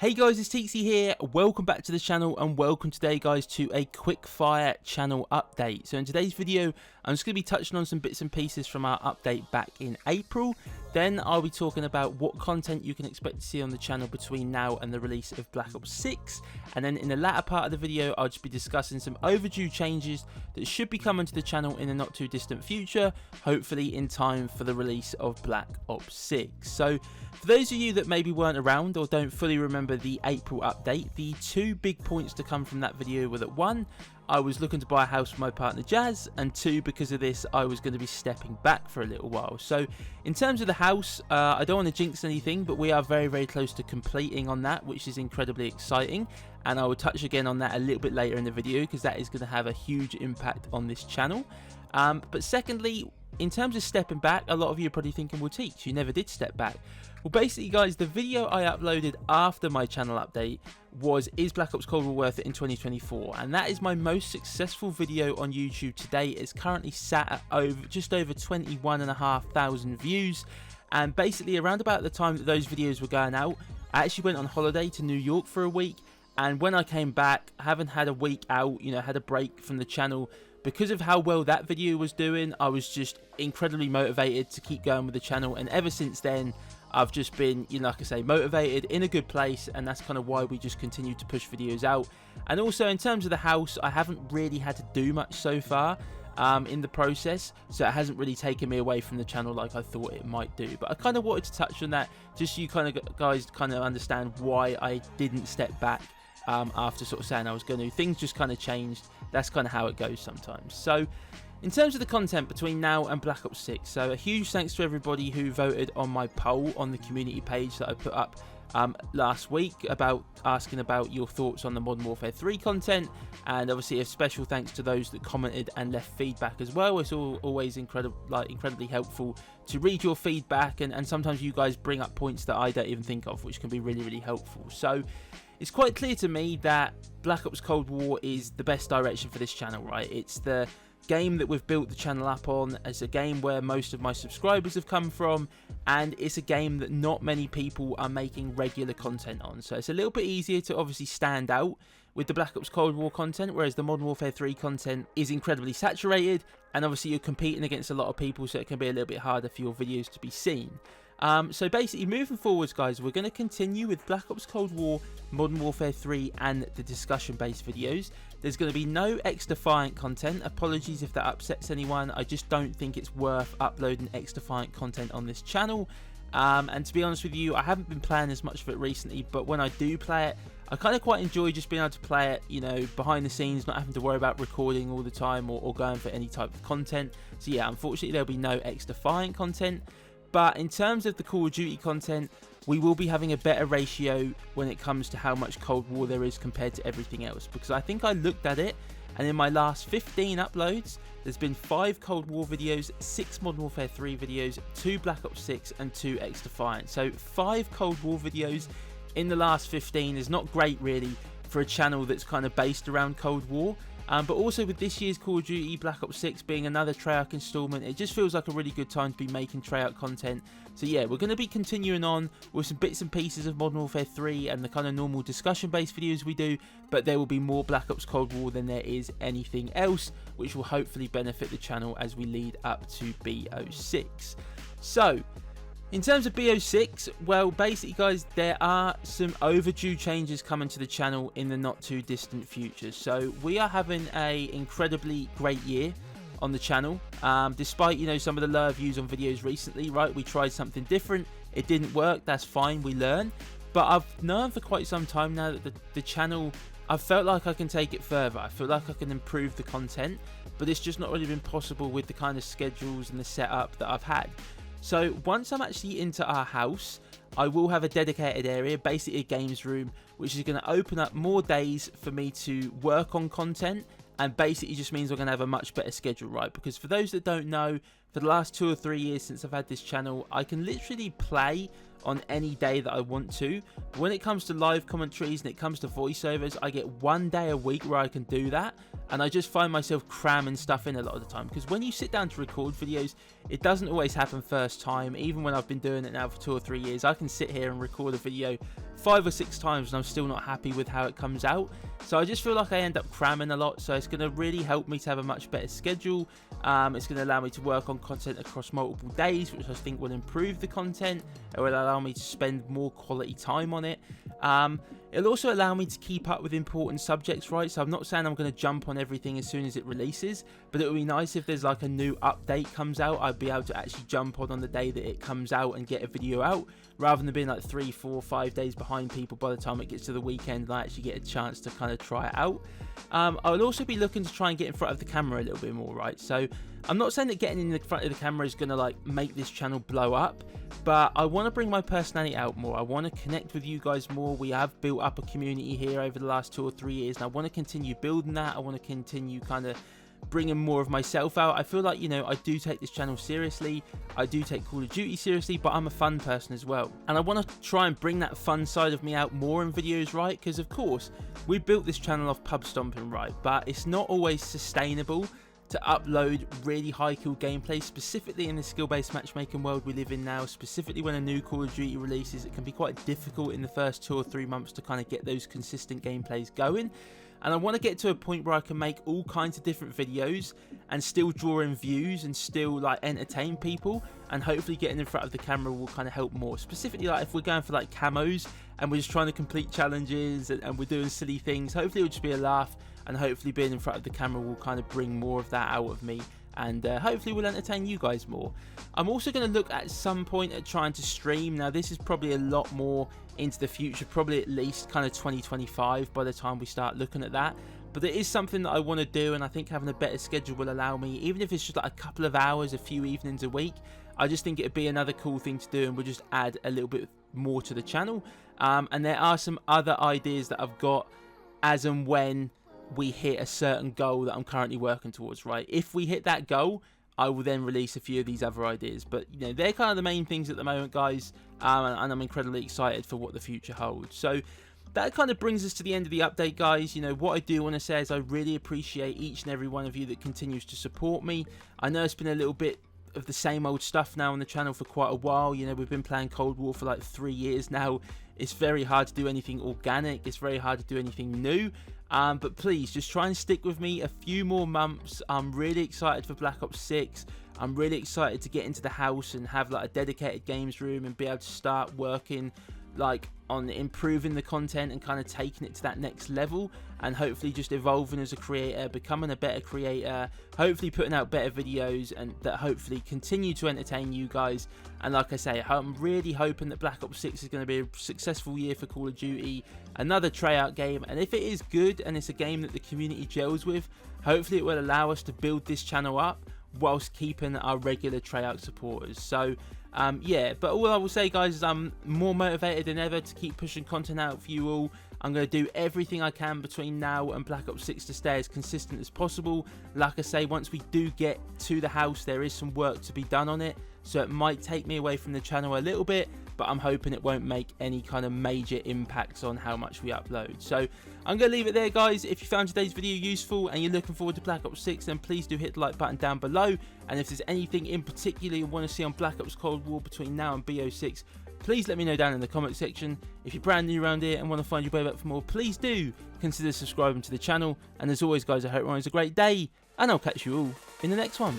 Hey guys, it's Teaksy here. Welcome back to the channel and welcome today guys to a quick fire channel update. So in today's video, I'm just going to be touching on some bits and pieces from our update back in April. Then I'll be talking about what content you can expect to see on the channel between now and the release of Black Ops 6. And then in the latter part of the video, I'll just be discussing some overdue changes that should be coming to the channel in the not too distant future, hopefully in time for the release of Black Ops 6. So for those of you that maybe weren't around or don't fully remember the April update, the two big points to come from that video were that one, I was looking to buy a house for my partner Jazz, and two, because of this I was going to be stepping back for a little while. So in terms of the house, I don't want to jinx anything, but we are very close to completing on that, which is incredibly exciting, and I will touch again on that a little bit later in the video because that is going to have a huge impact on this channel. But secondly, in terms of stepping back, a lot of you are probably thinking, well Teach, you never did step back. Well basically guys, the video I uploaded after my channel update was Is Black Ops Cold War Worth It in 2024? And that is my most successful video on YouTube to date. It's currently sat at just over 21,500 views. And basically around about the time that those videos were going out, I actually went on holiday to New York for a week. And when I came back, having had a week out, had a break from the channel, because of how well that video was doing, I was just incredibly motivated to keep going with the channel. And ever since then, I've just been, like I say, motivated, in a good place, and that's kind of why we just continue to push videos out. And also in terms of the house, I haven't really had to do much so far in the process, so it hasn't really taken me away from the channel like I thought it might do. But I kind of wanted to touch on that, just so you guys understand why I didn't step back after sort of saying I was going to. Things just kind of changed. That's kind of how it goes sometimes. So in terms of the content between now and Black Ops 6, so a huge thanks to everybody who voted on my poll on the community page that I put up last week, about asking about your thoughts on the Modern Warfare 3 content, and obviously a special thanks to those that commented and left feedback as well. It's always incredibly helpful to read your feedback, and sometimes you guys bring up points that I don't even think of, which can be really helpful. So it's quite clear to me that Black Ops Cold War is the best direction for this channel, right? It's the game that we've built the channel up on. It's a game where most of my subscribers have come from, and it's a game that not many people are making regular content on. So it's a little bit easier to obviously stand out with the Black Ops Cold War content, whereas the Modern Warfare 3 content is incredibly saturated, and obviously you're competing against a lot of people, so it can be a little bit harder for your videos to be seen. So basically moving forwards guys, we're going to continue with Black Ops Cold War, Modern Warfare 3 and the discussion based videos. There's going to be no X-Defiant content. Apologies if that upsets anyone. I just don't think it's worth uploading X-Defiant content on this channel. And to be honest with you, I haven't been playing as much of it recently, but when I do play it, I kind of quite enjoy just being able to play it, behind the scenes, not having to worry about recording all the time or going for any type of content. So yeah, unfortunately there'll be no X-Defiant content. But in terms of the Call of Duty content, we will be having a better ratio when it comes to how much Cold War there is compared to everything else. Because I think I looked at it, and in my last 15 uploads, there's been 5 Cold War videos, 6 Modern Warfare 3 videos, 2 Black Ops 6 and 2 X-Defiant. So 5 Cold War videos in the last 15 is not great really for a channel that's kind of based around Cold War. But also with this year's Call of Duty Black Ops 6 being another Treyarch installment, it just feels like a really good time to be making Treyarch content. So yeah, we're going to be continuing on with some bits and pieces of Modern Warfare 3 and the kind of normal discussion based videos we do, but there will be more Black Ops Cold War than there is anything else, which will hopefully benefit the channel as we lead up to BO6. So in terms of BO6, well basically guys, there are some overdue changes coming to the channel in the not too distant future. So we are having a incredibly great year on the channel, despite some of the lower views on videos recently, right? We tried something different, it didn't work, that's fine, we learn. But I've known for quite some time now that the channel, I've felt like I can take it further. I feel like I can improve the content, but it's just not really been possible with the kind of schedules and the setup that I've had. So once I'm actually into our house, I will have a dedicated area, basically a games room, which is going to open up more days for me to work on content, and basically just means we're going to have a much better schedule, right? Because for those that don't know, for the last 2 or 3 years since I've had this channel, I can literally play on any day that I want to. But when it comes to live commentaries and it comes to voiceovers, I get 1 day a week where I can do that. and I just find myself cramming stuff in a lot of the time, because when you sit down to record videos, it doesn't always happen first time. Even when I've been doing it now for 2 or 3 years, I can sit here and record a video 5 or 6 times and I'm still not happy with how it comes out. So I just feel like I end up cramming a lot, so it's going to really help me to have a much better schedule. It's going to allow me to work on content across multiple days, which I think will improve the content. It will allow me to spend more quality time on it. It'll also allow me to keep up with important subjects, right? So I'm not saying I'm going to jump on everything as soon as it releases, but it would be nice if there's like a new update comes out, I'd be able to actually jump on the day that it comes out and get a video out, rather than being like 3, 4, 5 days behind people by the time it gets to the weekend and I actually get a chance to kind of try it out. I'll also be looking to try and get in front of the camera a little bit more, right? So I'm not saying that getting in the front of the camera is going to like make this channel blow up, but I want to bring my personality out more. I want to connect with you guys more. We have built up a community here over the last 2 or 3 years, and I want to continue building that. I want to continue kind of bringing more of myself out. I feel like, you know, I do take this channel seriously. I do take Call of Duty seriously, but I'm a fun person as well. And I want to try and bring that fun side of me out more in videos, right? Because of course, we built this channel off pub stomping, right? But it's not always sustainable to upload really high kill gameplay, specifically in the skill-based matchmaking world we live in now. Specifically when a new Call of Duty releases, it can be quite difficult in the first 2 or 3 months to kind of get those consistent gameplays going. And I want to get to a point where I can make all kinds of different videos and still draw in views and still like entertain people, and hopefully getting in front of the camera will kind of help more. Specifically, like if we're going for like camos and we're just trying to complete challenges and we're doing silly things, hopefully it'll just be a laugh, and hopefully being in front of the camera will kind of bring more of that out of me, and hopefully will entertain you guys more. I'm also going to look at some point at trying to stream. Now this is probably a lot more into the future, probably at least kind of 2025 by the time we start looking at that, but it is something that I want to do, and I think having a better schedule will allow me, even if it's just like a couple of hours, a few evenings a week. I just think it'd be another cool thing to do, and we'll just add a little bit more to the channel. And there are some other ideas that I've got as and when we hit a certain goal that I'm currently working towards, right? If we hit that goal, I will then release a few of these other ideas. But, you know, they're kind of the main things at the moment, guys, and I'm incredibly excited for what the future holds. So that kind of brings us to the end of the update, guys. You know, what I do want to say is I really appreciate each and every one of you that continues to support me. I know it's been a little bit of the same old stuff now on the channel for quite a while. You know, we've been playing Cold War for like 3 years now. It's very hard to do anything organic. It's very hard to do anything new. But please, just try and stick with me a few more months. I'm really excited for Black Ops 6. I'm really excited to get into the house and have like a dedicated games room and be able to start working like on improving the content and kind of taking it to that next level, and hopefully just evolving as a creator, becoming a better creator, hopefully putting out better videos, and that hopefully continue to entertain you guys. And like I say, I'm really hoping that Black Ops 6 is going to be a successful year for Call of Duty, another tryout game, and if it is good and it's a game that the community gels with, hopefully it will allow us to build this channel up whilst keeping our regular tryout supporters. So yeah, but all I will say, guys, is I'm more motivated than ever to keep pushing content out for you all. I'm going to do everything I can between now and Black Ops 6 to stay as consistent as possible. Like I say, once we do get to the house, there is some work to be done on it, so it might take me away from the channel a little bit, but I'm hoping it won't make any kind of major impacts on how much we upload. So I'm going to leave it there, guys. If you found today's video useful and you're looking forward to Black Ops 6, then please do hit the like button down below. And if there's anything in particular you want to see on Black Ops Cold War between now and BO6, please let me know down in the comment section. If you're brand new around here and want to find your way back for more, please do consider subscribing to the channel. And as always, guys, I hope everyone has a great day, and I'll catch you all in the next one.